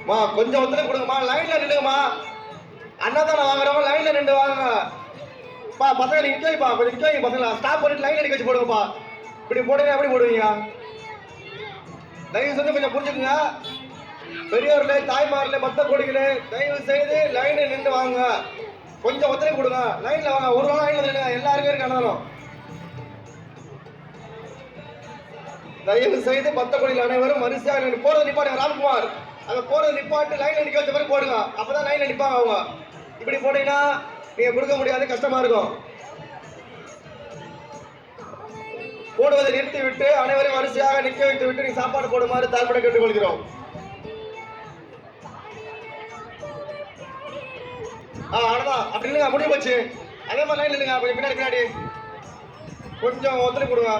மா கொஞ்சம் ஒத்துழைப்பு கொடுங்கம்மா. லைன்ல நின்னுங்கம்மா. அன்னதானம் வாங்குறவங்க லைன்ல நின்று வாங்க. பா பசங்க நீங்க நிக்க வைப்பா, கொஞ்சம் நிக்க வைங்க பசங்களா. ஸ்டாப் பண்ணிட்டு லைன்ல நிக்க வச்சு போடுங்கப்பா. இப்படி போடுங்க, எப்படி போடுவீங்க? தயவு செஞ்சு கொஞ்சம் புரிஞ்சுக்குங்க. பெரியவர்களே, தாய்மார்களே, மத்த கொடிகளே, தயவு செய்து லைன்ல நின்று வாங்க. கொஞ்சம் ஒத்துழைப்பு கொடுங்க. லைன்ல வாங்க. ஒரு நாள் லைன்ல நில்லுங்க. எல்லாருமே இருக்கு அன்னதானம். தயவு செய்து மத்த கொடிகள் அனைவரும் வரிசையாக போறது நிப்பாட்டுங்க. ராம்குமார் அங்க போறது நிப்பாட்டு லைன்ல நிக்க வச்ச மாதிரி போடுங்க. அப்பதான் லைன்ல நிப்பாங்க அவங்க. இப்படி போட்டீங்கன்னா நீங்க கொடுக்க முடியாது, கஷ்டமா இருக்கும். போடுவதை நிறுத்தி விட்டு அனைவரும் வரிசையாக நிக்க வைத்து விட்டு நீங்க சாப்பாடு போடுமாறு தாழ்பட கேட்டுக்கொள்கிறோம். அவ்வளவுதான். அப்படி இல்லைங்க, முடிவு போச்சு. அதே மாதிரி லைன் இல்லைங்க. கொஞ்சம் பின்னாடி கொஞ்சம் ஒத்துழைப்பு கொடுங்க.